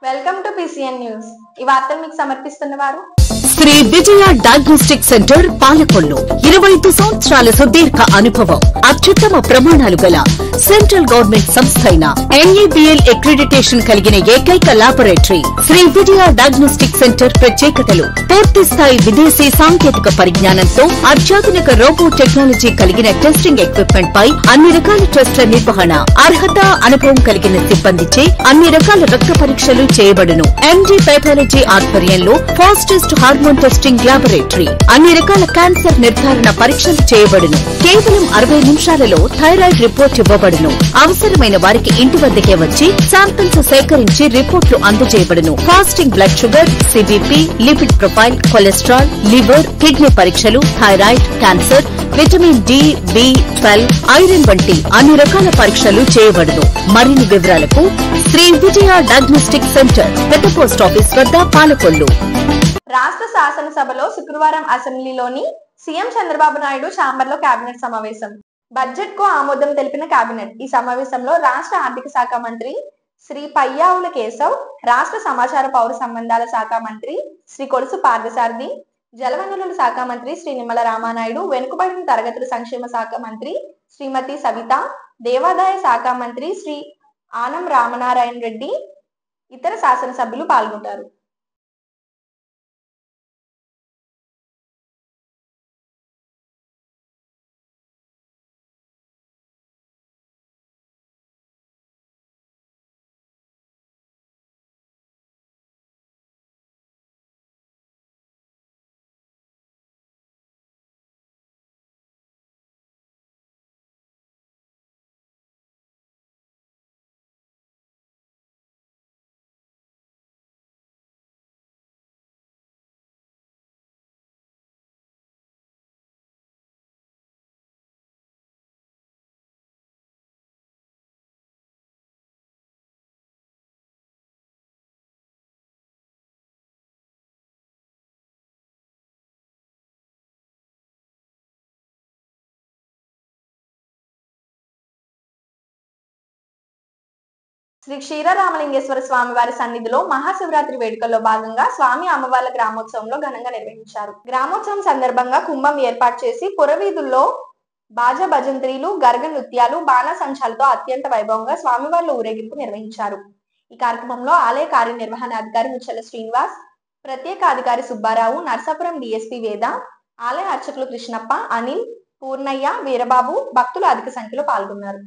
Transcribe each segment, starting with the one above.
Welcome to PCN news. ఈ వార్తలు మీకు సమర్పిస్తున్నవారు శ్రీ విజయ డయాగ్నోస్టిక్ సెంటర్ పాలకొల్లు. 25 సంవత్సరాల సుదీర్ఘ అనుభవం, అత్యుత్తమ ప్రమాణాలు గల సెంట్రల్ గవర్నమెంట్ సంస్థ అయిన NABL అక్రిడిటేషన్ కలిగిన ఏకైక laboratory Shri Vijaya diagnostic centre. ప్రత్యేకతలు: పూర్తి స్థాయి విదేశీ సాంకేతిక పరిజ్ఞానంతో అత్యాధునిక రోబో టెక్నాలజీ కలిగిన టెస్టింగ్ ఎక్విప్మెంట్ పై అన్ని రకాల టెస్టుల నిర్వహణ, అర్హత, అనుభవం కలిగిన సిబ్బందిచే అన్ని రకాల రక్త పరీక్షలు చేయబడును. MD పైథాలజీ ఆధ్వర్యంలో ఫాస్టెస్ట్ హార్మోన్ టెస్టింగ్ ల్యాబొరేటరీ. అన్ని రకాల క్యాన్సర్ నిర్ధారణ పరీక్షలు చేయబడును. కేవలం 60 నిమిషాలలో థైరాయిడ్ రిపోర్ట్ ఇవ్వబడును. అవసరమైన వారికి ఇంటి వద్దకే వచ్చి శాంపిల్స్ సేకరించి రిపోర్ట్లు అందజేయబడును. Fasting blood sugar, CBP, lipid profile, cholesterol, liver, kidney పరీక్షలు, thyroid, cancer, vitamin D, B12, iron వంటి అన్ని రకాల పరీక్షలు చేయబడును. మరిన్ని వివరాలకు శ్రీ విజయ డయాగ్నోస్టిక్ సెంటర్, పెద్ద పోస్ట్ ఆఫీస్ వద్ద, పాలకొల్లు. రాష్ట్ర శాసనసభలో శుక్రవారం అసెంబ్లీలోని సీఎం చంద్రబాబు నాయుడు ఛాంబర్లో కేబినెట్ సమావేశం. బడ్జెట్ కు ఆమోదం తెలిపిన కేబినెట్. ఈ సమావేశంలో రాష్ట్ర ఆర్థిక శాఖ మంత్రి శ్రీ పయ్యావుల కేశవ్, రాష్ట్ర సమాచార పౌర సంబంధాల శాఖ మంత్రి శ్రీ కొలుసు పార్థసారథి, జలవనరుల శాఖ మంత్రి శ్రీ నిమ్మల రామానాయుడు, వెనుకబడిన తరగతుల సంక్షేమ శాఖ మంత్రి శ్రీమతి సవిత, దేవాదాయ శాఖ మంత్రి శ్రీ ఆనం రామనారాయణ రెడ్డి, ఇతర శాసనసభ్యులు పాల్గొంటారు. శ్రీ క్షీరరామలింగేశ్వర స్వామి వారి సన్నిధిలో మహాశివరాత్రి వేడుకల్లో భాగంగా స్వామి అమ్మవార్ల గ్రామోత్సవంలో ఘనంగా నిర్వహించారు. గ్రామోత్సవం సందర్భంగా కుంభం ఏర్పాటు చేసి పురవీధుల్లో బాజా భజంత్రీలు, గర్గ నృత్యాలు, బాణాసంచాలతో అత్యంత వైభవంగా స్వామివార్ల ఊరేగింపు నిర్వహించారు. ఈ కార్యక్రమంలో ఆలయ కార్యనిర్వహణాధికారి ముచ్చల శ్రీనివాస్, ప్రత్యేక అధికారి సుబ్బారావు, నర్సాపురం DSP వేద, ఆలయ అర్చకులు కృష్ణప్ప, అనిల్, పూర్ణయ్య, వీరబాబు, భక్తులు అధిక సంఖ్యలో పాల్గొన్నారు.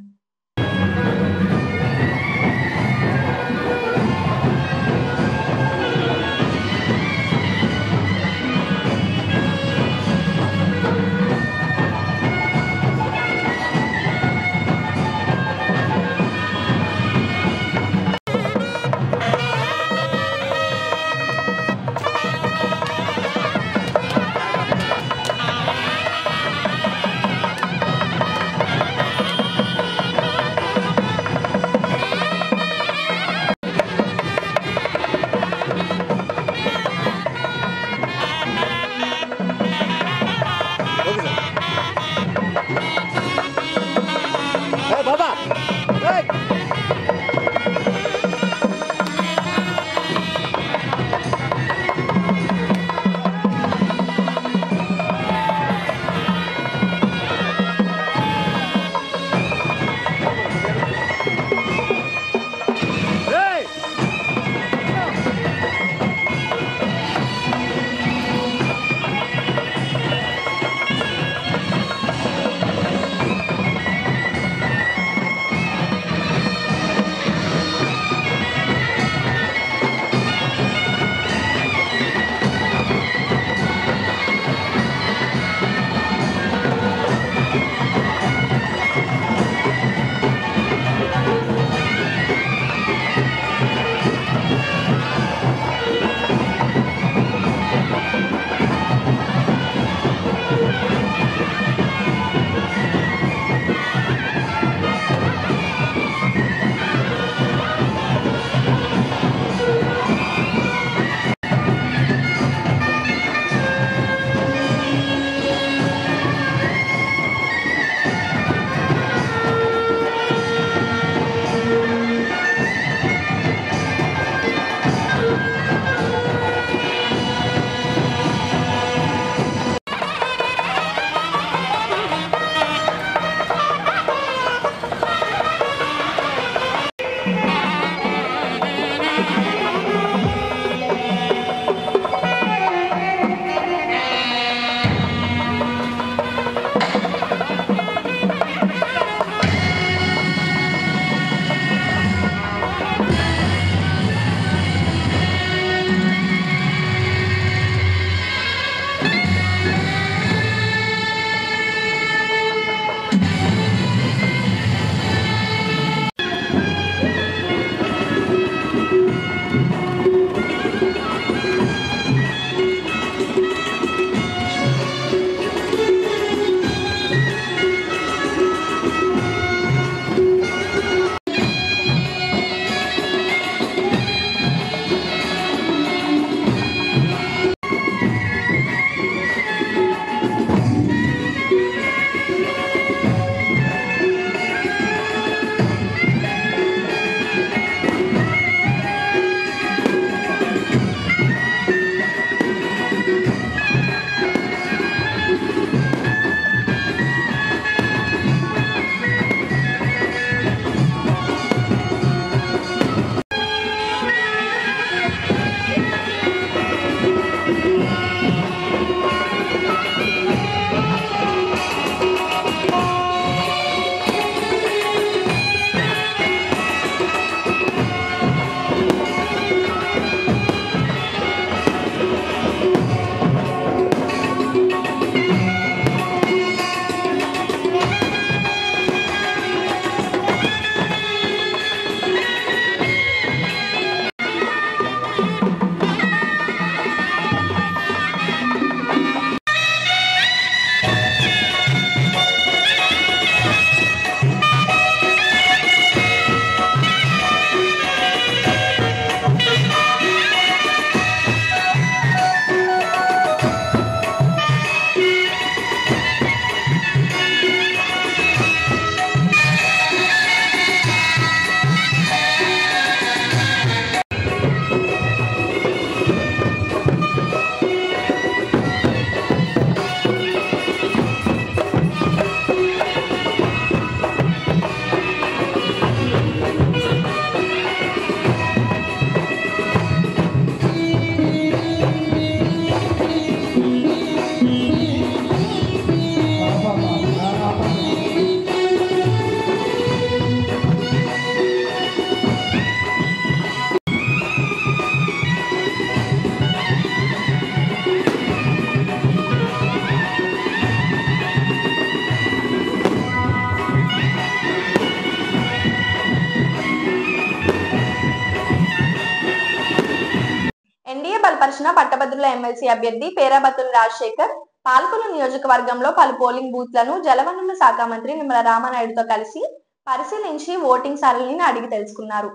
బలపరిచిన పట్టభద్రుల ఎమ్మెల్సీ అభ్యర్థి పేరాబత్తుల రాజశేఖర్ పాలకొల్లు నియోజకవర్గంలో పలు పోలింగ్ బూత్లను జలవనరుల శాఖ మంత్రి నిమ్మల రామానాయుడుతో కలిసి పరిశీలించి ఓటింగ్ సరళిని అడిగి తెలుసుకున్నారు.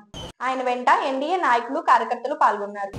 ఆయన వెంట ఎన్డీఏ నాయకులు కార్యకర్తలు పాల్గొన్నారు.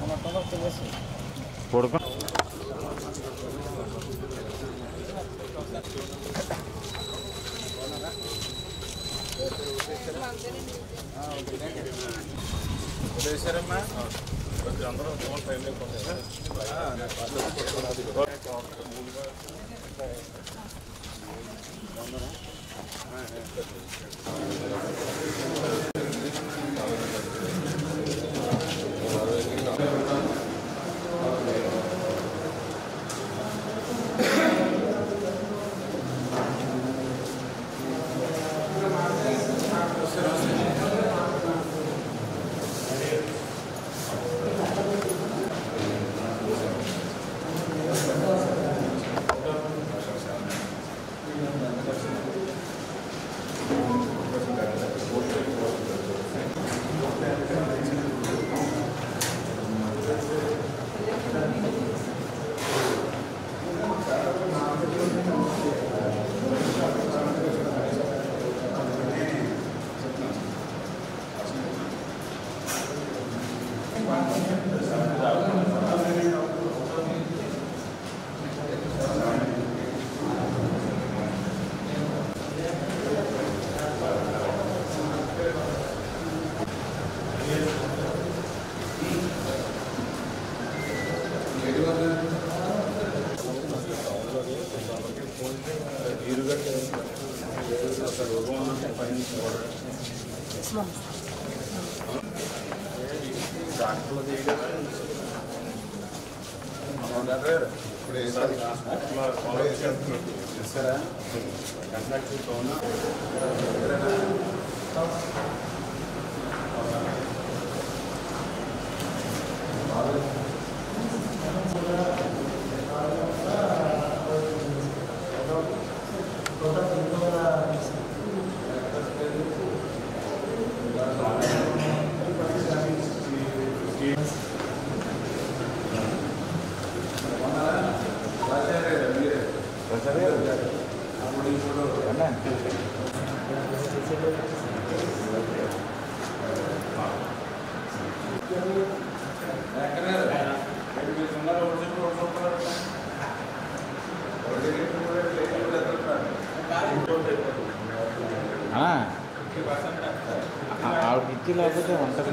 ఆవిడకి లేకపోతే వంటకి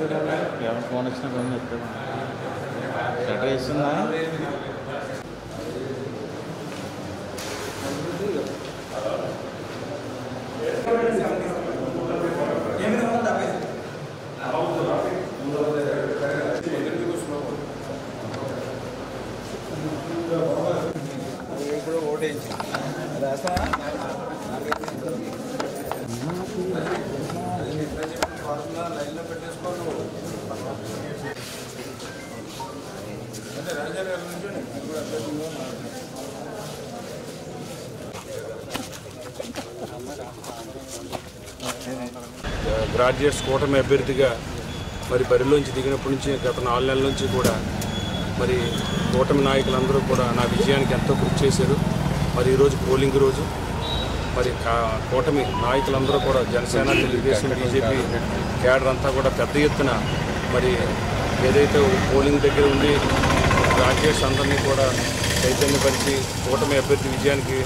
ఎవరు ఫోన్ వచ్చినా కొన్ని చెప్తాను షటర్ వేస్తుందా ఇప్పుడు ఓటేయించి లైన్లో పెట్టేసుకోను అంటే రాజా గారి నుంచి గ్రాడ్యుయేట్స్ కూటమి అభ్యర్థిగా మరి బరిలోంచి దిగినప్పటి నుంచి గత 4 నెలల నుంచి కూడా మరి కూటమి నాయకులందరూ కూడా నా విజయానికి ఎంతో కృషి చేశారు. మరి ఈరోజు పోలింగ్ రోజు మరి కూటమి నాయకులందరూ కూడా జనసేన, తెలుగుదేశం, బీజేపీ క్యాడర్ అంతా కూడా పెద్ద ఎత్తున మరి ఏదైతే పోలింగ్ దగ్గర ఉండి గ్రాడ్యుయేట్స్ అందరినీ కూడా చైతన్యపరిచి కూటమి అభ్యర్థి విజయానికి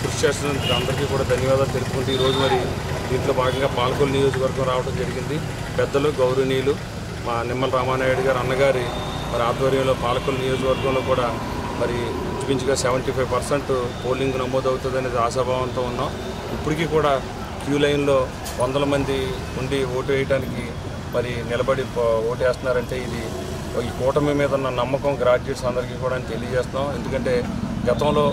కృషి చేస్తున్నందుకు అందరికీ కూడా ధన్యవాదాలు తెలుపుకుంటూ ఈరోజు మరి దీంట్లో భాగంగా పాలకొల్లు నియోజకవర్గం రావడం జరిగింది. పెద్దలు గౌరవనీయులు మా నిమ్మల రామానాయుడు గారు అన్నగారి మరి ఆధ్వర్యంలో పాలకొల్లు నియోజకవర్గంలో కూడా మరి ఇంచుమించుగా 75% పోలింగ్ నమోదవుతుందనేది ఆశాభావంతో ఉన్నాం. ఇప్పటికీ కూడా క్యూ లైన్లో వందల మంది ఉండి ఓటు వేయడానికి మరి నిలబడి ఓటు వేస్తున్నారంటే ఇది ఈ కూటమి మీద ఉన్న నమ్మకం గ్రాడ్యుయేట్స్ అందరికీ కూడా తెలియజేస్తున్నాం. ఎందుకంటే గతంలో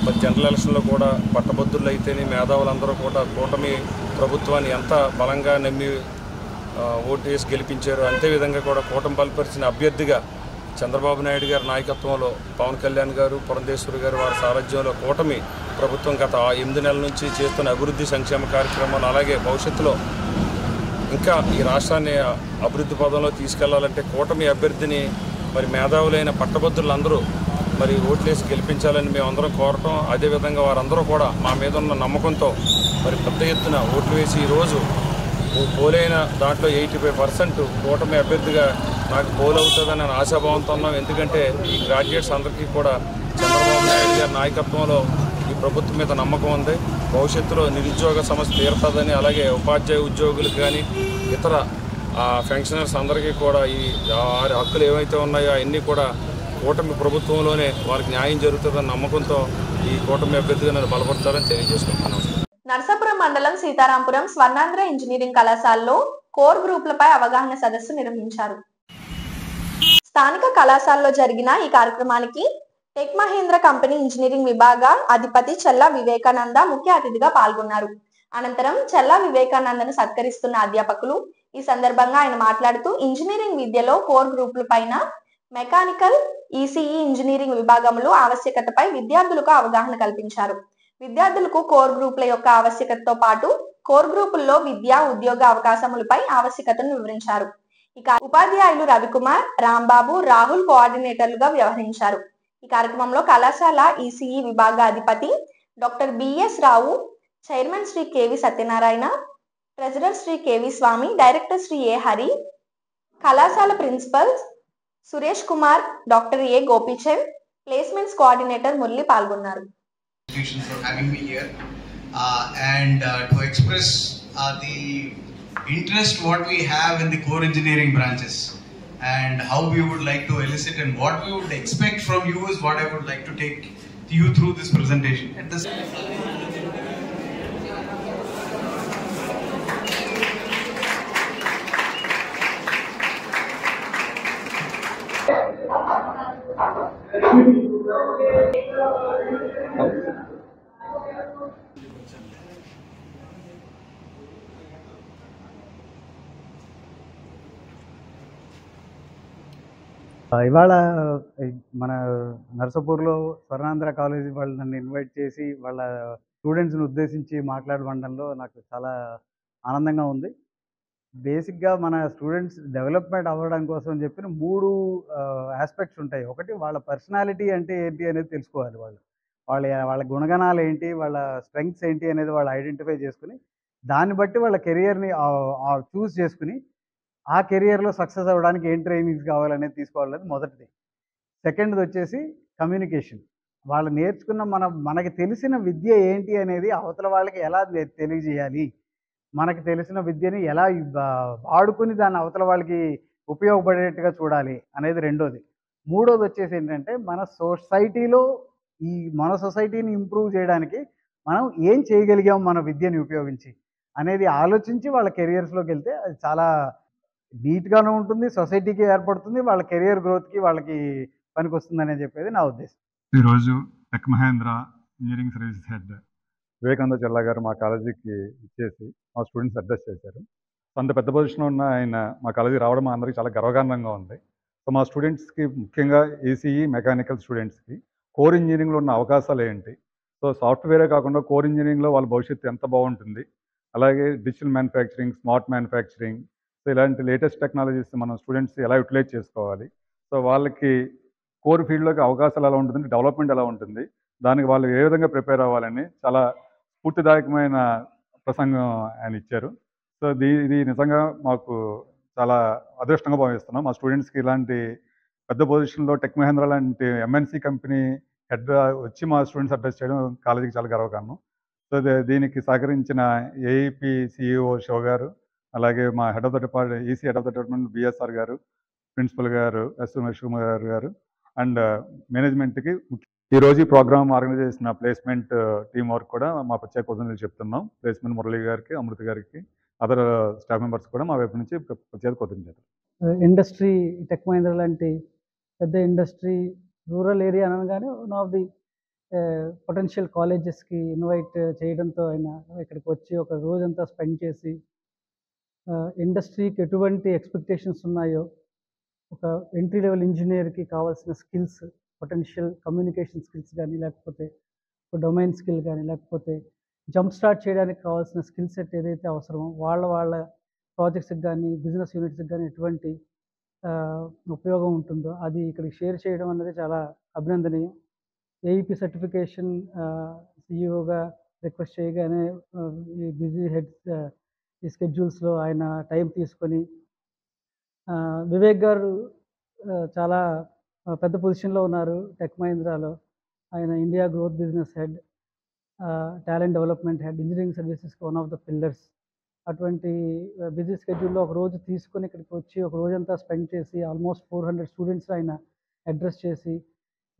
మరి జనరల్ ఎలక్షన్లో కూడా పట్టభద్రులు అయితేనే మేధావులందరూ కూడా కూటమి ప్రభుత్వాన్ని ఎంత బలంగా నమ్మి ఓటు వేసి గెలిపించారు. అంతేవిధంగా కూడా కూటమి బలపరిచిన అభ్యర్థిగా చంద్రబాబు నాయుడు గారి నాయకత్వంలో పవన్ కళ్యాణ్ గారు, పురంధేశ్వరి గారు వారి సారథ్యంలో కూటమి ప్రభుత్వం గత 8 నెలల నుంచి చేస్తున్న అభివృద్ధి సంక్షేమ కార్యక్రమాలు అలాగే భవిష్యత్తులో ఇంకా ఈ రాష్ట్రాన్ని అభివృద్ధి పదంలో తీసుకెళ్లాలంటే కూటమి అభ్యర్థిని మరి మేధావులైన పట్టభద్రులందరూ మరి ఓట్లేసి గెలిపించాలని మేమందరం కోరటం, అదేవిధంగా వారందరూ కూడా మా మీద ఉన్న నమ్మకంతో మరి పెద్ద ఎత్తున ఓట్లు వేసి ఈరోజు పోలైన దాంట్లో 85% కూటమి అభ్యర్థిగా నాకు పోలవుతుందని ఆశాభావంతో ఉన్నాం. ఎందుకంటే ఈ గ్రాడ్యుయేట్స్ అందరికీ కూడా చంద్రబాబు నాయుడు గారి నాయకత్వంలో ఈ ప్రభుత్వం మీద నమ్మకం ఉంది. భవిష్యత్తులో నిరుద్యోగ సమస్య తీరుతుందని, అలాగే ఉపాధ్యాయ ఉద్యోగులకు కానీ ఇతర పెన్షనర్స్ అందరికీ కూడా ఈ హక్కులు ఏవైతే ఉన్నాయో అవన్నీ కూడా కూటమి ప్రభుత్వంలోనే వారికి న్యాయం జరుగుతుందన్న నమ్మకంతో ఈ కూటమి అభ్యర్థిగా నన్ను బలపడతారని తెలియజేసుకుంటున్నాను. నర్సాపురం మండలం సీతారాంపురం స్వర్ణాంధ్ర ఇంజనీరింగ్ కళాశాలలో కోర్ గ్రూపులపై అవగాహన సదస్సు నిర్వహించారు. స్థానిక కళాశాలలో జరిగిన ఈ కార్యక్రమానికి టెక్ మహేంద్ర కంపెనీ ఇంజనీరింగ్ విభాగ అధిపతి చెల్లా వివేకానంద ముఖ్య అతిథిగా పాల్గొన్నారు. అనంతరం చెల్లా వివేకానందను సత్కరిస్తున్న అధ్యాపకులు. ఈ సందర్భంగా ఆయన మాట్లాడుతూ ఇంజనీరింగ్ విద్యలో కోర్ గ్రూపుల పైన మెకానికల్, ఈసీఈ ఇంజనీరింగ్ విభాగములు ఆవశ్యకతపై విద్యార్థులకు అవగాహన కల్పించారు. విద్యార్థులకు కోర్ గ్రూపుల యొక్క ఆవశ్యకతతో పాటు కోర్ గ్రూపుల్లో విద్యా ఉద్యోగ అవకాశములపై ఆవశ్యకతను వివరించారు. ఇక ఉపాధ్యాయులు రవికుమార్, రాంబాబు, రాహుల్ కోఆర్డినేటర్లుగా వ్యవహరించారు. ఈ కార్యక్రమంలో కళాశాల ఈసీఈ విభాగ అధిపతి doctor BS Rao, chairman Sri KV Satyanarayana, treasurer Sri KV Swamy, director Sri A Hari, కళాశాల principal Suresh Kumar, doctor A Gopichand, placements coordinator Murali పాల్గొన్నారు. For having me here and to express the interest what we have in the core engineering branches and how we would like to elicit and what we would expect from you is what I would like to take you through this presentation. At this ఇవాళ మన నర్సాపూర్లో Swarnandhra college వాళ్ళు నన్ను invite చేసి వాళ్ళ స్టూడెంట్స్ని ఉద్దేశించి మాట్లాడమండంలో నాకు చాలా ఆనందంగా ఉంది. బేసిక్గా మన స్టూడెంట్స్ డెవలప్మెంట్ అవ్వడం కోసం చెప్పిన 3 ఆస్పెక్ట్స్ ఉంటాయి. ఒకటి వాళ్ళ పర్సనాలిటీ అంటే ఏంటి అనేది తెలుసుకోవాలి. వాళ్ళ గుణగణాలు ఏంటి, వాళ్ళ స్ట్రెంగ్త్స్ ఏంటి అనేది వాళ్ళు ఐడెంటిఫై చేసుకుని దాన్ని బట్టి వాళ్ళ కెరియర్ని చూస్ చేసుకుని ఆ కెరియర్లో సక్సెస్ అవ్వడానికి ఏం ట్రైనింగ్స్ కావాలనేది తీసుకోవాలనేది మొదటిది. సెకండ్ది వచ్చేసి కమ్యూనికేషన్. వాళ్ళు నేర్చుకున్న మనకి తెలిసిన విద్య ఏంటి అనేది అవతల వాళ్ళకి ఎలా తెలియజేయాలి, మనకి తెలిసిన విద్యని ఎలా వాడుకుని దాన్ని అవతల వాళ్ళకి ఉపయోగపడేట్టుగా చూడాలి అనేది రెండోది. మూడోది వచ్చేసి ఏంటంటే మన సొసైటీని ఇంప్రూవ్ చేయడానికి మనం ఏం చేయగలిగాం మన విద్యని ఉపయోగించి అనేది ఆలోచించి వాళ్ళ కెరియర్స్లోకి వెళ్తే అది చాలా నీట్గానే ఉంటుంది, సొసైటీకి ఏర్పడుతుంది, వాళ్ళ కెరియర్ గ్రోత్కి వాళ్ళకి పనికి వస్తుందని చెప్పేది నా ఉద్దేశం. ఈరోజు tech Mahindra engineering services head Vivekananda Chella garu మా కాలేజీకి ఇచ్చేసి మా స్టూడెంట్స్ అడ్రస్ చేశారు. అంత పెద్ద పొజిషన్లో ఉన్న ఆయన మా కాలేజీకి రావడం మా అందరికీ చాలా గర్వకారణంగా ఉంది. సో మా స్టూడెంట్స్కి, ముఖ్యంగా ఈసీఈ మెకానికల్ స్టూడెంట్స్కి కోర్ ఇంజనీరింగ్లో ఉన్న అవకాశాలు ఏంటి, సో సాఫ్ట్వేరే కాకుండా కోర్ ఇంజనీరింగ్లో వాళ్ళ భవిష్యత్తు ఎంత బాగుంటుంది, అలాగే digital manufacturing, smart manufacturing, so ఇలాంటి లేటెస్ట్ టెక్నాలజీస్ మనం స్టూడెంట్స్ ఎలా యూటిలైజ్ చేసుకోవాలి, సో వాళ్ళకి కోర్ ఫీల్డ్లోకి అవకాశాలు ఎలా ఉంటుంది, డెవలప్మెంట్ ఎలా ఉంటుంది, దానికి వాళ్ళు ఏ విధంగా ప్రిపేర్ అవ్వాలని చాలా స్ఫూర్తిదాయకమైన ప్రసంగం ఆయన ఇచ్చారు. సో ఇది నిజంగా మాకు చాలా అదృష్టంగా భావిస్తున్నాం. మా స్టూడెంట్స్కి ఇలాంటి పెద్ద పొజిషన్లో టెక్ మహేంద్ర లాంటి ఎంఎన్సీ కంపెనీ హెడ్ వచ్చి మా స్టూడెంట్స్ అడ్రస్ చేయడం కాలేజీకి చాలా గర్వకారణం. సో దీనికి సహకరించిన ఏఈపీ సిఇఓ శివ గారు, అలాగే మా head of the department, EC head of the department BSR గారు, ప్రిన్సిపల్ గారు శివకుమార్ గారు అండ్ మేనేజ్మెంట్కి ఈరోజు ఈ ప్రోగ్రామ్ ఆర్గనైజ్ చేసిన ప్లేస్మెంట్ టీమ్ వర్క్ కూడా మా ప్రత్యేక కృతజ్ఞతలు చెప్తున్నాం. ప్లేస్మెంట్ మురళి గారికి, అమృత గారికి, అదర్ స్టాఫ్ మెంబర్స్ కూడా మా వైపు నుంచి ప్రత్యేక కృతజ్ఞతలు. ఇండస్ట్రీ టెక్ మహేంద్ర లాంటి పెద్ద ఇండస్ట్రీ రూరల్ ఏరియా అనగానే వన్ ఆఫ్ ది పొటెన్షియల్ కాలేజెస్కి ఇన్వైట్ చేయడంతో ఆయన ఇక్కడికి వచ్చి ఒక రోజంతా స్పెండ్ చేసి ఇండస్ట్రీకి ఎటువంటి ఎక్స్పెక్టేషన్స్ ఉన్నాయో, ఒక ఎంట్రీ లెవెల్ ఇంజనీర్కి కావాల్సిన స్కిల్స్, పొటెన్షియల్ కమ్యూనికేషన్ స్కిల్స్ కానీ, లేకపోతే ఒక డొమైన్ స్కిల్ కానీ, లేకపోతే జంప్ స్టార్ట్ చేయడానికి కావాల్సిన స్కిల్ సెట్ ఏదైతే అవసరమో వాళ్ళ ప్రాజెక్ట్స్కి కానీ, బిజినెస్ యూనిట్స్కి కానీ ఎటువంటి ఉపయోగం ఉంటుందో అది ఇక్కడికి షేర్ చేయడం అనేది చాలా అభినందనీయం. ఏఈపీ సర్టిఫికేషన్ సిఇఓగా రిక్వెస్ట్ చేయగానే ఈ బిజీ హెడ్స్ ఈ స్కెడ్యూల్స్లో ఆయన టైం తీసుకొని వివేక్ గారు చాలా పెద్ద పొజిషన్లో ఉన్నారు టెక్ మహీంద్రాలో. ఆయన India growth business head, talent development head, engineering సర్వీసెస్కి వన్ ఆఫ్ ద పిల్లర్స్. అటువంటి బిజీ స్కెడ్యూల్లో ఒక రోజు తీసుకొని ఇక్కడికి వచ్చి ఒక రోజంతా స్పెండ్ చేసి ఆల్మోస్ట్ 400 స్టూడెంట్స్ ఆయన అడ్రస్ చేసి,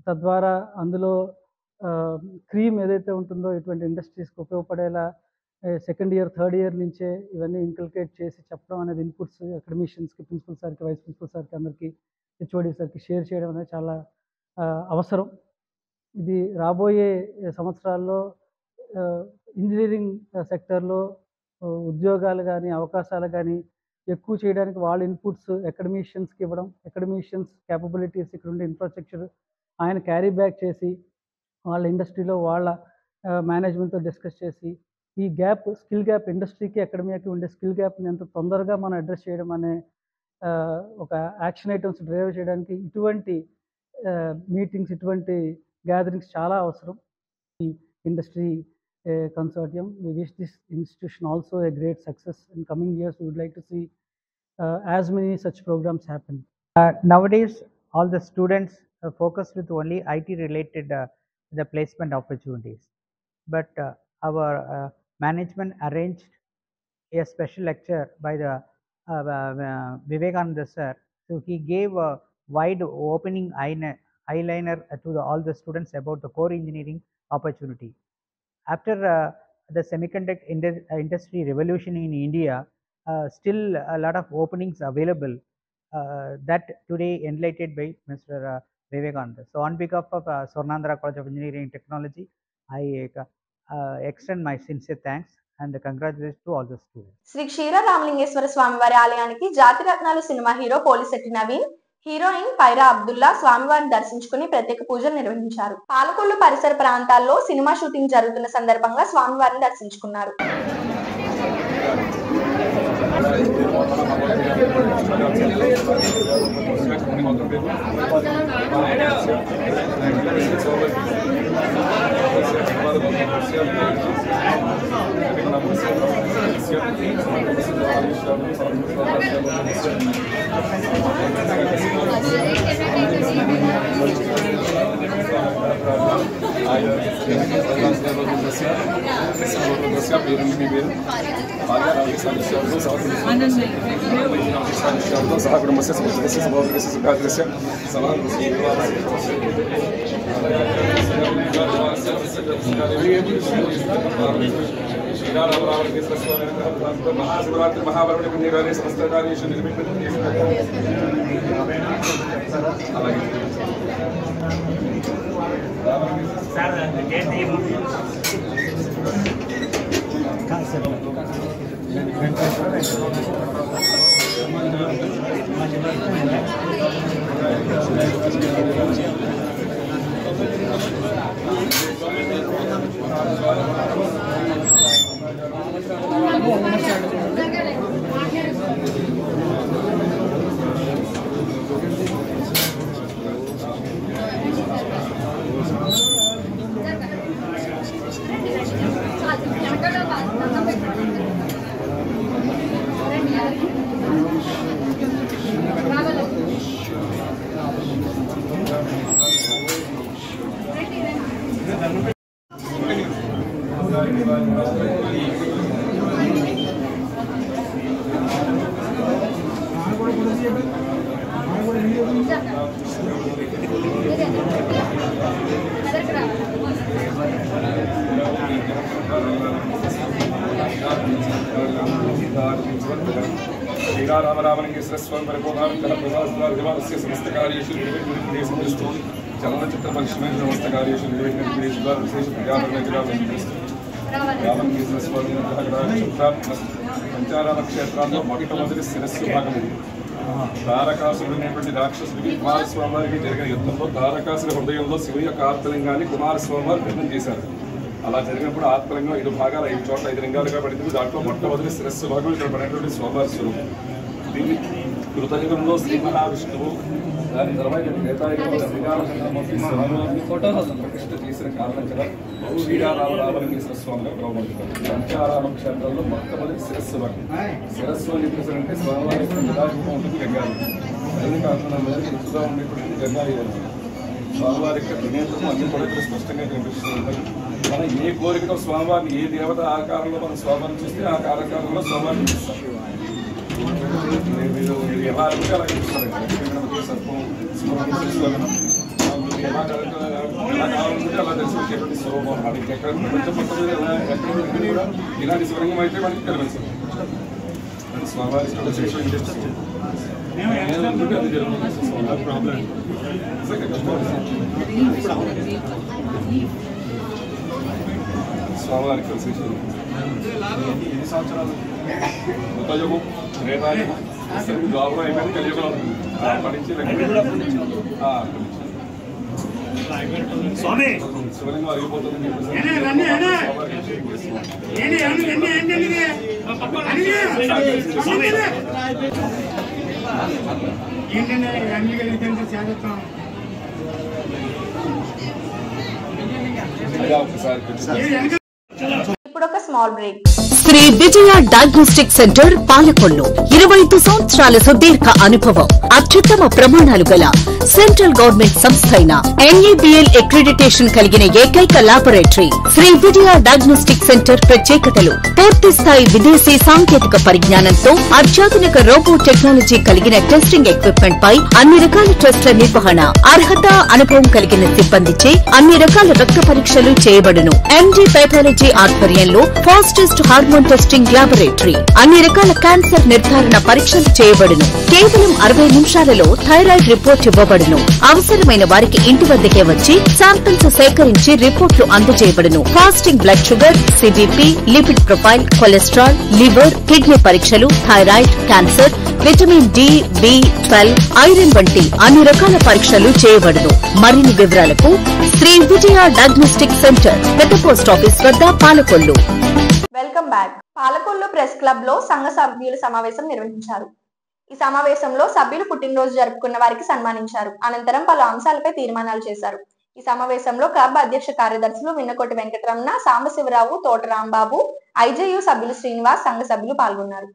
తద్వారా అందులో క్రీమ్ ఏదైతే ఉంటుందో ఇటువంటి ఇండస్ట్రీస్కి ఉపయోగపడేలా సెకండ్ ఇయర్ థర్డ్ ఇయర్ నుంచే ఇవన్నీ ఇంకల్కేట్ చేసి చెప్పడం అనేది ఇన్పుట్స్ అకాడమిషియన్స్కి, ప్రిన్సిపల్ సార్కి, వైస్ ప్రిన్సిపల్ సార్కి, అందరికీ హెచ్ఓడి సార్కి షేర్ చేయడం అనేది చాలా అవసరం. ఇది రాబోయే సంవత్సరాల్లో ఇంజనీరింగ్ సెక్టర్లో ఉద్యోగాలు కానీ అవకాశాలు కానీ ఎక్కువ చేయడానికి వాళ్ళ ఇన్పుట్స్ అకాడమిషియన్స్కి ఇవ్వడం, అకాడమిషియన్స్ క్యాపబిలిటీస్ ఇక్కడ ఉండే ఇన్ఫ్రాస్ట్రక్చర్ ఆయన క్యారీ బ్యాక్ చేసి వాళ్ళ ఇండస్ట్రీలో వాళ్ళ మేనేజ్మెంట్తో డిస్కస్ చేసి ఈ గ్యాప్, స్కిల్ గ్యాప్, ఇండస్ట్రీకి అకాడమీకి ఉండే స్కిల్ గ్యాప్ని ఎంత తొందరగా మనం అడ్రస్ చేయడం అనే ఒక యాక్షన్ ఐటమ్స్ డ్రైవ్ చేయడానికి ఇటువంటి మీటింగ్స్, ఇటువంటి గ్యాదరింగ్స్ చాలా అవసరం. ఈ industry consortium. We wish this institution also a great success. In coming years, we would like to see as many such programs happen. Nowadays, all the students are focused with only IT related the placement opportunities. But our management arranged a special lecture by the Vivekananda sir. So he gave a wide opening eyeliner to all the students about the core engineering opportunity. After the semiconductor industry revolution in India, still a lot of openings available that today enlightened by Mr. Vivekananda. So on behalf of Swarnandhara College of Engineering and Technology, I extend my sincere thanks and congratulations to all the students. Sri Ksheera Ramalingeswara స్వామివారి ఆలయానికి Jathiratnalu cinema hero Polishetty Naveen, heroine Faria Abdullah స్వామివారిని దర్శించుకుని ప్రత్యేక పూజలు నిర్వహించారు. పాలకొల్లు పరిసర ప్రాంతాల్లో cinema shooting జరుగుతున్న సందర్భంగా స్వామివారిని దర్శించుకున్నారు. महाशिवरात्रि महापर्व पुण्यकाले समस्त कार्येषु रामलिंगेश्वर स्वामी परिपूर्णास्य समस्त कार्येषु चलनचित्र परिश्रम समस्त कार्येषु रामलिंगेश्वर स्वामी पंचाराम क्षेत्राల్లో మొట్టమొదటి శిరస్సు భాగం ఇది. తారకాసురుడు అనేటువంటి రాక్షసుడికి కుమారస్వామి వారికి జరిగిన యుద్ధంలో తారకాసుడి హృదయంలో శివుని యొక్క ఆత్మలింగాన్ని కుమారస్వామి వారు భిన్నం చేశారు. అలా జరిగినప్పుడు ఆత్మలింగం 5 భాగాలు 5 చోట్ల 5 లింగాలుగా పడింది. దాంట్లో మొట్టమొదటి శిరస్సు భాగం ఇక్కడ పడినటువంటి స్వామివారి స్వరూపం. దీన్ని కృతయుగంలో శ్రీ మహావిష్ణువు దాని తర్వాత ప్రతిష్ట చేసిన కారణం కదా శ్రీరామరామలింగేశ్వర స్వామిగా పిలువబడుతున్నారు. పంచారామ క్షేత్రంలో మొట్టమొదటి శిరస్సు వాటి శిరస్సు అని చెప్పేసారంటే స్వామివారి నిరాజంగా ఉంటుంది గంగాలు అయిన కాకుండా ఎక్కువగా ఉండేటువంటి గంగాలు స్వామివారి యొక్క త్రినేత్రం అన్ని కూడా ఇక్కడ స్పష్టంగా కనిపిస్తూ ఉంటాయి. మనం ఏ కోరికతో స్వామివారిని ఏ దేవత ఆకారంలో మనం స్వామివారిని చూస్తే ఆ ఆకారంలో స్వామివారిని చూస్తాం. మీరు ఎలా అంటే అలా చూస్తారండి. సర్పం స్వరం ఎలా కావాలనుకుంటే అలా దర్శించేటువంటి స్వరూపం అన్నమాట. ఎక్కడ ప్రపంచం మొత్తం మీద ఎక్కడ కూడా ఇలాంటి స్వరంగం అయితే మనకి తెలియదు. స్వామివారి విశేషం ఏం చెప్తారు అది జరుగుతుంది. స్వామివారి ప్రాబ్లం స్వామివారికి విశేషం ఎన్ని సంవత్సరాలు కృతయుగం త్రేతాయుగం ద్వాపరం అయిపోయింది కలియుగం అవుతుంది. అప్పటి నుంచి శివలింగం అరిగిపోతుందని చెప్పేసి ఇప్పుడు ఒక small break. Shri Vijaya diagnostic centre Palakollu 25 సంవత్సరాల సుదీర్ఘ అనుభవం, అత్యుత్తమ ప్రమాణాలు గల సెంట్రల్ గవర్నమెంట్ సంస్థ అయిన NABL అక్రిడిటేషన్ కలిగిన ఏకైక laboratory Shri Vijaya diagnostic centre ప్రత్యేకతలు పూర్తి స్థాయి విదేశీ సాంకేతిక పరిజ్ఞానంతో అత్యాధునిక రోబో టెక్నాలజీ కలిగిన టెస్టింగ్ ఎక్విప్మెంట్ పై అన్ని రకాల టెస్టుల నిర్వహణ, అర్హత అనుభవం కలిగిన సిబ్బందిచే అన్ని రకాల రక్త పరీక్షలు చేయబడును. MD పెథాలజీ ఆధ్వర్యంలో ఫాస్టెస్ట్ హార్మోన్ టెస్టింగ్ లాబొరేటరీ, అన్ని రకాల క్యాన్సర్ నిర్ధారణ పరీక్షలు చేయబడును. కేవలం 60 నిమిషాలలో థైరాయిడ్ రిపోర్ట్ ఇవ్వబడును. అవసరమైన వారికి ఇంటి వద్దకే వచ్చి శాంపిల్స్ సేకరించి రిపోర్ట్లు అందజేయబడును. Fasting blood sugar, CBP, lipid profile, cholesterol, liver, kidney పరీక్షలు, thyroid, cancer, vitamin D, B12, iron వంటి అన్ని రకాల పరీక్షలు చేయబడును. మరిన్ని వివరాలకు శ్రీ విజయ డయాగ్నోస్టిక్ సెంటర్, పెద్ద పోస్ట్ ఆఫీస్ వద్ద, Palakollu. Welcome back. Palakollu press club లో సంఘ సభ్యుల సమావేశం నిర్వహించారు. ఈ సమావేశంలో సభ్యులు పుట్టినరోజు జరుపుకున్న వారికి సన్మానించారు. అనంతరం పలు అంశాలపై తీర్మానాలు చేశారు. ఈ సమావేశంలో క్లబ్ అధ్యక్ష కార్యదర్శులు విన్నకోటి వెంకటరమణ, సాంబశివరావు, తోట రాంబాబు, IJU సభ్యులు శ్రీనివాస్, సంఘ సభ్యులు పాల్గొన్నారు.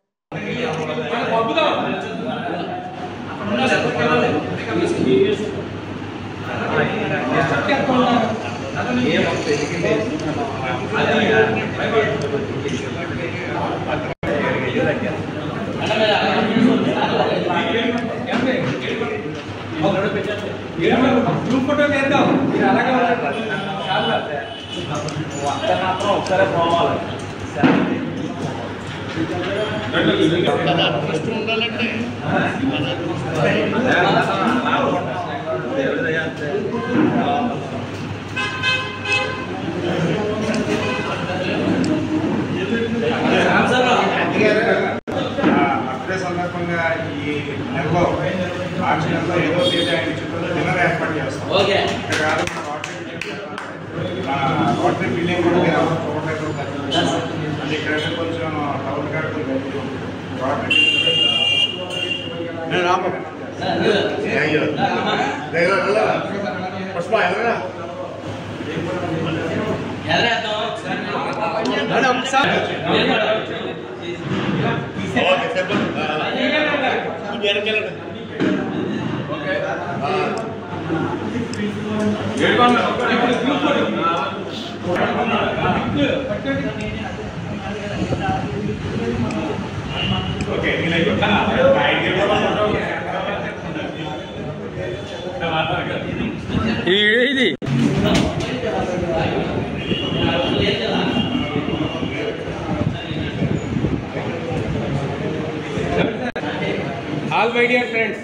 అప్పుడే సందర్భంగా ఈ నెలలో మార్చి నెలలో ఏదో తేదీ ఆయన చుట్టూ డిన్నర్ ఏర్పాటు చేస్తాం. ఇక్కడ కాదు రోటరీ బిల్డింగ్ కూడా మీరు ఎవరు చూడలేదు. అది ఇక్కడైతే కొంచెం టౌన్ గారు రోటరీ పుష్ప ఇది all my dear friends,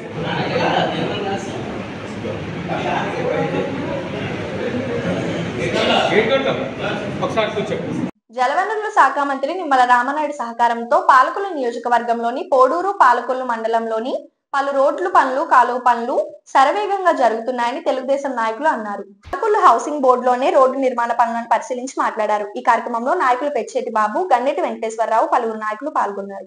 జలవనరుల శాఖ మంత్రి నిమ్మల రామనాయుడు సహకారంతో పాలకొల్లు నియోజకవర్గంలోని పోడూరు, పాలకొల్లు మండలంలోని పలు రోడ్లు పనులు, కాలువ పనులు శరవేగంగా జరుగుతున్నాయని తెలుగుదేశం నాయకులు అన్నారు. పాలకొల్లు హౌసింగ్ బోర్డులోనే రోడ్డు నిర్మాణ పనులను పరిశీలించి మాట్లాడారు. ఈ కార్యక్రమంలో నాయకులు పెచ్చేటి బాబు, గన్నెటి వెంకటేశ్వరరావు, పలువురు నాయకులు పాల్గొన్నారు.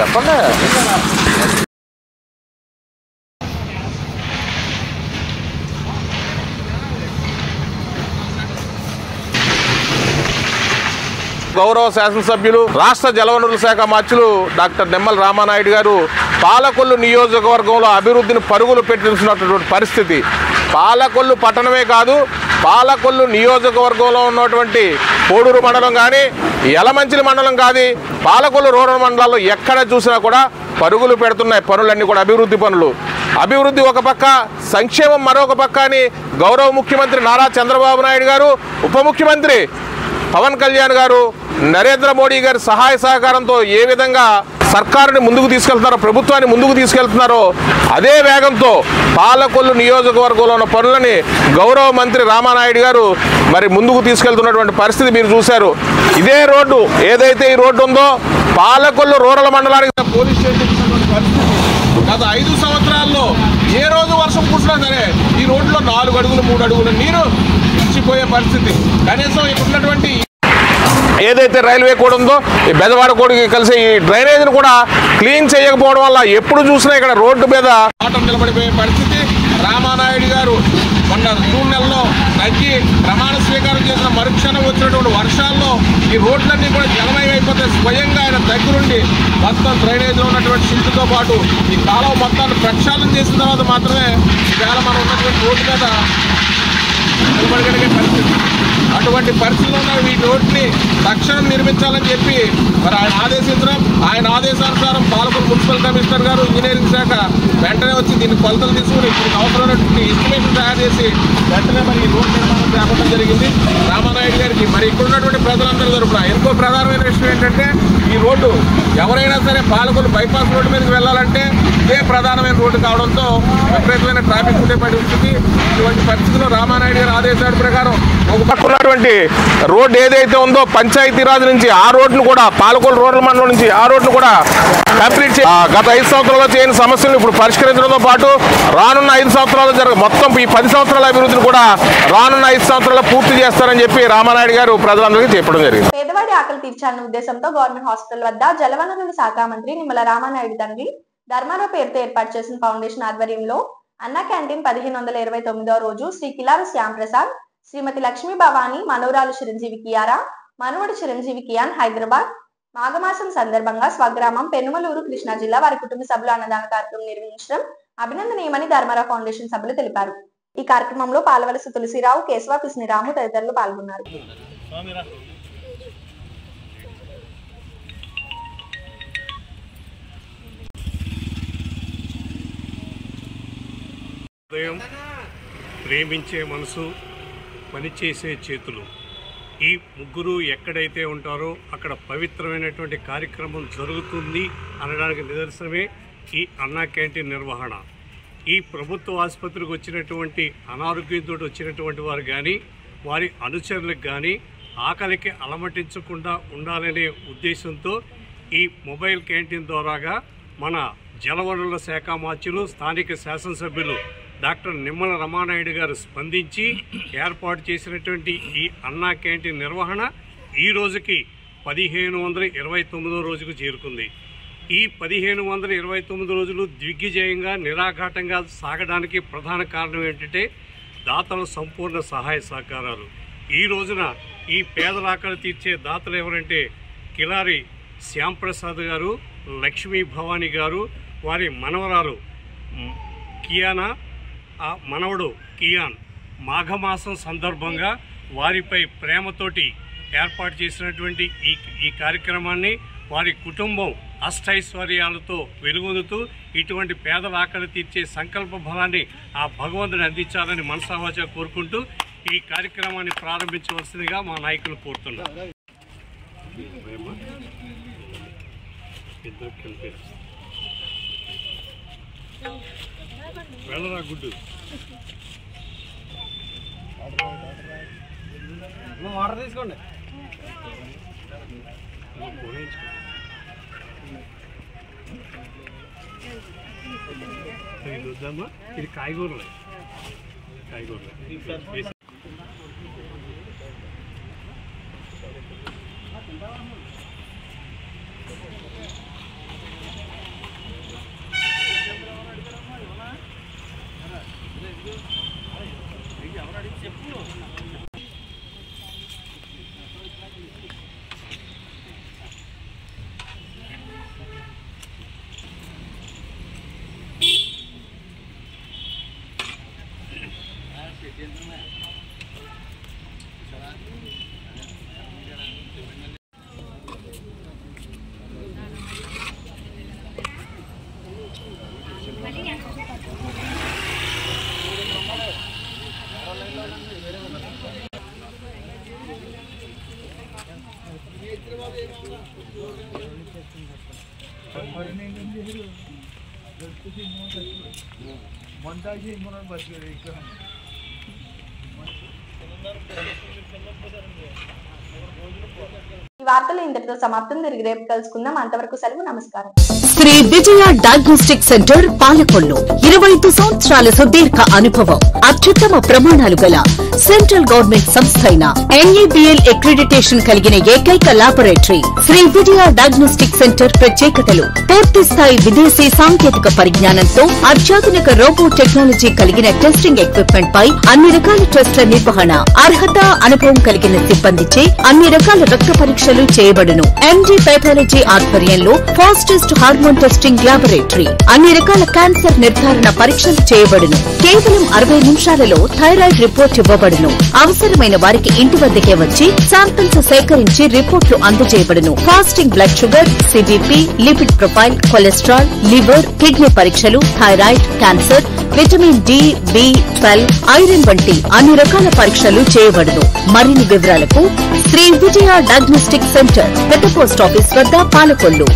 చెప్పండి. గౌరవ శాసనసభ్యులు రాష్ట్ర జలవనరుల శాఖ మంత్రులు డాక్టర్ నిమ్మల రామానాయుడు గారు పాలకొల్లు నియోజకవర్గంలో అభివృద్ధిని పరుగులు పెట్టించినటువంటి పరిస్థితి. పాలకొల్లు పట్టణమే కాదు, పాలకొల్లు నియోజకవర్గంలో ఉన్నటువంటి కోడూరు మండలం కానీ, యలమంచిలి మండలం కానీ, పాలకొల్లు రూరల్ మండలాల్లో ఎక్కడ చూసినా కూడా పరుగులు పెడుతున్నాయి పనులన్నీ కూడా అభివృద్ధి పనులు. అభివృద్ధి ఒక పక్క, సంక్షేమం మరొక పక్క అని గౌరవ ముఖ్యమంత్రి నారా చంద్రబాబు నాయుడు గారు, ఉప ముఖ్యమంత్రి పవన్ కళ్యాణ్ గారు, నరేంద్ర మోడీ గారి సహాయ సహకారంతో ఏ విధంగా సర్కారుని ముందుకు తీసుకెళ్తున్నారో, ప్రభుత్వాన్ని ముందుకు తీసుకెళ్తున్నారో అదే వేగంతో పాలకొల్లు నియోజకవర్గంలో ఉన్న పనులని గౌరవ మంత్రి రామానాయుడు గారు మరి ముందుకు తీసుకెళ్తున్నటువంటి పరిస్థితి మీరు చూశారు. ఇదే రోడ్డు ఏదైతే ఈ రోడ్డు ఉందో పాలకొల్లు రూరల్ మండలానికి పోలీస్ స్టేషన్ పరిస్థితి గత 5 సంవత్సరాల్లో ఏ రోజు వర్షం కురిసినా సరే ఈ రోడ్లో 4 అడుగులు 3 అడుగులు నీరు ఇచ్చిపోయే పరిస్థితి. కనీసం ఇక్కడ ఉన్నటువంటి ఏదైతే రైల్వే కూడా ఉందో ఈ బెజవాడ కోడికి కలిసి ఈ డ్రైనేజీని కూడా క్లీన్ చేయకపోవడం వల్ల ఎప్పుడు చూసినా ఇక్కడ రోడ్డు మీద ఆటం నిలబడిపోయే పరిస్థితి. రామానాయుడు గారు మొన్న జూన్ నెలలో తగ్గి ప్రమాణ స్వీకారం చేసిన మరుక్షణం వచ్చినటువంటి వర్షాల్లో ఈ రోడ్లన్నీ కూడా జలమయం అయిపోతే స్వయంగా ఆయన దగ్గరుండి మొత్తం డ్రైనేజీలో ఉన్నటువంటి సిల్క్తో పాటు ఈ కాలువ మొత్తాన్ని ప్రక్షాళన చేసిన తర్వాత మాత్రమే ఈవేళ మనం ఉన్నటువంటి రోడ్డు మీద నిలబడగలిగే పరిస్థితి. అటువంటి పరిస్థితుల్లో ఉన్న ఈ రోడ్ని తక్షణం నిర్మించాలని చెప్పి మరి ఆయన ఆదేశించడం, ఆయన ఆదేశానుసారం పాలకొల్లు మున్సిపల్ కమిషనర్ గారు, ఇంజనీరింగ్ శాఖ వెంటనే వచ్చి దీన్ని కొలతలు తీసుకుని దీనికి అవసరమైనటువంటి ఎస్టిమేషన్ తయారు చేసి వెంటనే మరి ఈ రోడ్ నిర్మాణం చేపట్టడం జరిగింది రామానాయుడు గారికి. మరి ఇక్కడ ఉన్నటువంటి ప్రజలందరి తరపున ఇంకో ప్రధానమైన విషయం ఏంటంటే ఈ రోడ్డు ఎవరైనా సరే పాలకొల్లు బైపాస్ రోడ్డు మీదకి వెళ్ళాలంటే ఇదే ప్రధానమైన రోడ్డు కావడంతో విపరీతమైన ట్రాఫిక్ ఉండే పరిస్థితి. ఇటువంటి పరిస్థితుల్లో రామానాయుడు గారి ఆదేశాల ప్రకారం ఒక పక్క ఉన్నటువంటి రోడ్డు ఏదైతే ఉందో పంచాయతీరాజ్ నుంచి ఆ రోడ్డును కూడా పాలకొల్లు రూరల్ మండలం నుంచి ఆ రోడ్డును కూడా కంప్లీట్ గత 5 సంవత్సరాల్లో చేయని సమస్యలను ఇప్పుడు పరిష్కరించడంతో పాటు రానున్న 5 సంవత్సరాలు మొత్తం ఈ 10 సంవత్సరాల అభివృద్ధిని కూడా రానున్న 5 సంవత్సరాలు పూర్తి చేస్తారని చెప్పి రామానాయుడు గారు ప్రజలందరికీ చెప్పడం జరిగింది. పేదవాడి ఆకలి తీర్చాలన్న ఉద్దేశంతో గవర్నమెంట్ హాస్పిటల్ వద్ద జలవనరుల శాఖ మంత్రి నిమ్మల రామానాయుడు తండ్రి ధర్మారావు పేరుతో ఏర్పాటు చేసిన ఫౌండేషన్ ఆధ్వర్యంలో అన్నా క్యాంటీన్ 1529వ రోజు శ్రీ కిలారు శ్యాంప్రసాద్, శ్రీమతి లక్ష్మీ భవాని, మనోరాలు చిరంజీవి కియారా, మనవడు చిరంజీవి కియాన్ హైదరాబాద్ మాఘమాసం సందర్భంగా స్వగ్రామం పెనుమలూరు కృష్ణా జిల్లా వారి కుటుంబ సభ్యులు అన్నదాన కార్యక్రమం నిర్వహించడం అభినందనీయమని ధర్మారావు ఫౌండేషన్ సభ్యులు తెలిపారు. ఈ కార్యక్రమంలో పాలవలస తులసిరావు, కేశవ పిస్నిరాము తదితరులు పాల్గొన్నారు. హృదయం, ప్రేమించే మనసు, పనిచేసే చేతులు, ఈ ముగ్గురు ఎక్కడైతే ఉంటారో అక్కడ పవిత్రమైనటువంటి కార్యక్రమం జరుగుతుంది అనడానికి నిదర్శనమే ఈ అన్నా క్యాంటీన్ నిర్వహణ. ఈ ప్రభుత్వ ఆసుపత్రికి వచ్చినటువంటి అనారోగ్యంతో వచ్చినటువంటి వారు కానీ వారి అనుచరులకు కానీ ఆకలికి అలమటించకుండా ఉండాలనే ఉద్దేశంతో ఈ మొబైల్ క్యాంటీన్ ద్వారాగా మన జలవనరుల శాఖ మంత్రులు స్థానిక శాసనసభ్యులు డాక్టర్ నిమ్మల రామానాయుడు గారు స్పందించి ఏర్పాటు చేసినటువంటి ఈ అన్నా క్యాంటీన్ నిర్వహణ ఈ రోజుకి 1529వ రోజుకు చేరుకుంది. ఈ 1529 రోజులు దిగ్విజయంగా నిరాఘాటంగా సాగడానికి ప్రధాన కారణం ఏంటంటే దాతల సంపూర్ణ సహాయ సహకారాలు. ఈ రోజున ఈ పేదల ఆకలి తీర్చే దాతలు ఎవరంటే కిలారి శ్యాంప్రసాద్ గారు, లక్ష్మీ భవాని గారు, వారి మనవరాలు కియానా, ఆ మనవడు కియాన్ మాఘమాసం సందర్భంగా వారిపై ప్రేమతోటి ఏర్పాటు చేసినటువంటి ఈ కార్యక్రమాన్ని వారి కుటుంబం అష్టైశ్వర్యాలతో వెలుగొందుతూ ఇటువంటి పేదల ఆకలి తీర్చే సంకల్ప బలాన్ని ఆ భగవంతుని అందించాలని మనసావాచ కోరుకుంటూ ఈ కార్యక్రమాన్ని ప్రారంభించవలసిందిగా మా నాయకులు కోరుతున్నారు. వెళ్ళరా గుడ్డు వాటర్ తీసుకోండి. ఇది వద్దామా? ఇది కాయగూరలే ఈ వార్తలు ఇంతటితో సమాప్తం. తిరిగి రేపు కలుసుకుందాం. అంతవరకు సెలవు. నమస్కారం. శ్రీ విజయ డయాగ్నోస్టిక్ సెంటర్ పాలకొల్లు 25 సంవత్సరాల సుదీర్ఘ అనుభవం, అత్యుత్తమ ప్రమాణాలు గల సెంట్రల్ గవర్నమెంట్ సంస్థ అయిన NABL అక్రిడిటేషన్ కలిగిన ఏకైక laboratory Shri Vijaya diagnostic centre ప్రత్యేకతలు: పూర్తి స్థాయి విదేశీ సాంకేతిక పరిజ్ఞానంతో అత్యాధునిక రోబో టెక్నాలజీ కలిగిన టెస్టింగ్ ఎక్విప్మెంట్ పై అన్ని రకాల టెస్టుల నిర్వహణ, అర్హత, అనుభవం కలిగిన సిబ్బందిచే అన్ని రకాల రక్త పరీక్షలు చేయబడును. MD పైథాలజీ ఆధ్వర్యంలో ఫాస్టెస్ట్ హార్మోన్ టెస్టింగ్ లాబొరేటరీ, అన్ని రకాల క్యాన్సర్ నిర్ధారణ పరీక్షలు చేయబడును. కేవలం 60 నిమిషాలలో థైరాయిడ్ రిపోర్ట్ ఇవ్వబడును. అవసరమైన వారికి ఇంటి వద్దకే వచ్చి శాంపిల్స్ సేకరించి రిపోర్టులు అందజేయబడును. Fasting blood sugar, CBP, lipid profile, cholesterol, liver, kidney పరీక్షలు, thyroid, cancer, vitamin D, B12, iron వంటి అన్ని రకాల పరీక్షలు చేయబడును. మరిన్ని వివరాలకు శ్రీ విజయ డయాగ్నోస్టిక్ సెంటర్, పెద్ద పోస్ట్ ఆఫీస్ వద్ద, పాలకొల్లు.